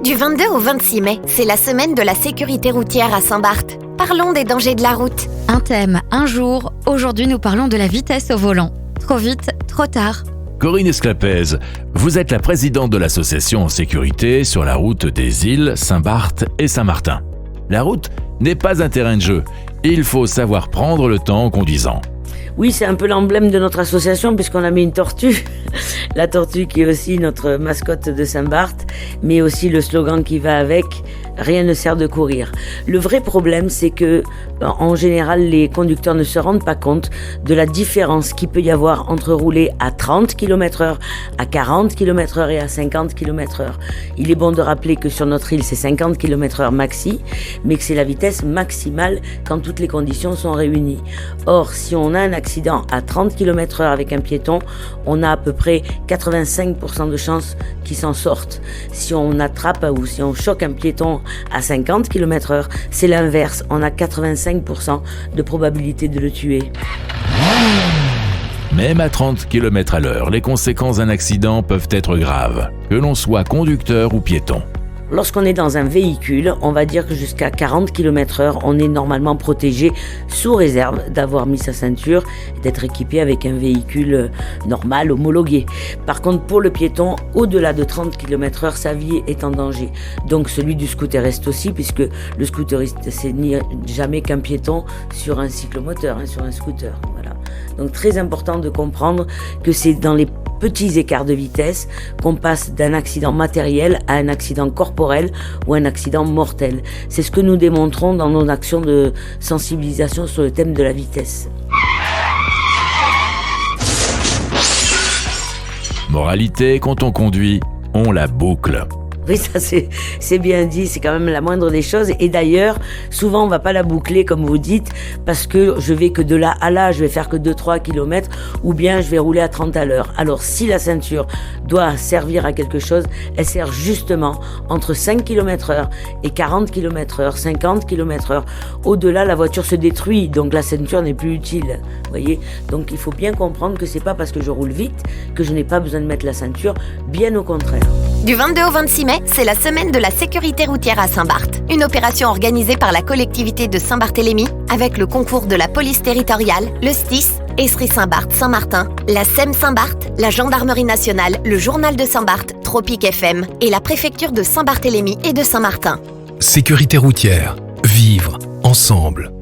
Du 22 au 26 mai, c'est la semaine de la sécurité routière à Saint-Barth. Parlons des dangers de la route. Un thème, un jour. Aujourd'hui, nous parlons de la vitesse au volant. Trop vite, trop tard. Corinne Esclapez, vous êtes la présidente de l'association en sécurité sur la route des îles Saint-Barth et Saint-Martin. La route n'est pas un terrain de jeu. Il faut savoir prendre le temps en conduisant. Oui, c'est un peu l'emblème de notre association puisqu'on a mis une tortue. La tortue qui est aussi notre mascotte de Saint-Barth, mais aussi le slogan qui va avec, rien ne sert de courir. Le vrai problème, c'est que, en général, les conducteurs ne se rendent pas compte de la différence qu'il peut y avoir entre rouler à 30 km/h, à 40 km/h et à 50 km/h. Il est bon de rappeler que sur notre île, c'est 50 km/h maxi, mais que c'est la vitesse maximale quand toutes les conditions sont réunies. Or, si on a un accident à 30 km/h avec un piéton, on a à peu près 85% de chances qu'il s'en sorte. Si on attrape ou si on choque un piéton à 50 km/h, c'est l'inverse. On a 85% de probabilité de le tuer. Même à 30 km à l'heure, les conséquences d'un accident peuvent être graves, que l'on soit conducteur ou piéton. Lorsqu'on est dans un véhicule, on va dire que jusqu'à 40 km/h, on est normalement protégé sous réserve d'avoir mis sa ceinture et d'être équipé avec un véhicule normal, homologué. Par contre, pour le piéton, au-delà de 30 km/h, sa vie est en danger. Donc celui du scooteriste aussi, puisque le scooteriste, c'est jamais qu'un piéton sur un cyclomoteur, sur un scooter. Voilà. Donc très important de comprendre que c'est dans les petits écarts de vitesse qu'on passe d'un accident matériel à un accident corporel ou un accident mortel. C'est ce que nous démontrons dans nos actions de sensibilisation sur le thème de la vitesse. Moralité, quand on conduit, on la boucle. Oui, ça c'est bien dit, c'est quand même la moindre des choses. Et d'ailleurs, souvent on va pas la boucler comme vous dites, parce que je vais que de là à là, je vais faire que 2-3 km, ou bien je vais rouler à 30 à l'heure. Alors si la ceinture doit servir à quelque chose, elle sert justement entre 5 km/h et 40 km/h, 50 km/h. Au-delà, la voiture se détruit, donc la ceinture n'est plus utile. Vous voyez ? Donc il faut bien comprendre que c'est pas parce que je roule vite que je n'ai pas besoin de mettre la ceinture, bien au contraire. Du 22 au 26 mai, c'est la semaine de la sécurité routière à Saint-Barth. Une opération organisée par la collectivité de Saint-Barthélemy avec le concours de la police territoriale, le STIS, Estrie Saint-Barth Saint-Martin, la SEM Saint-Barth, la Gendarmerie nationale, le Journal de Saint-Barth, Tropique FM et la préfecture de Saint-Barthélemy et de Saint-Martin. Sécurité routière. Vivre ensemble.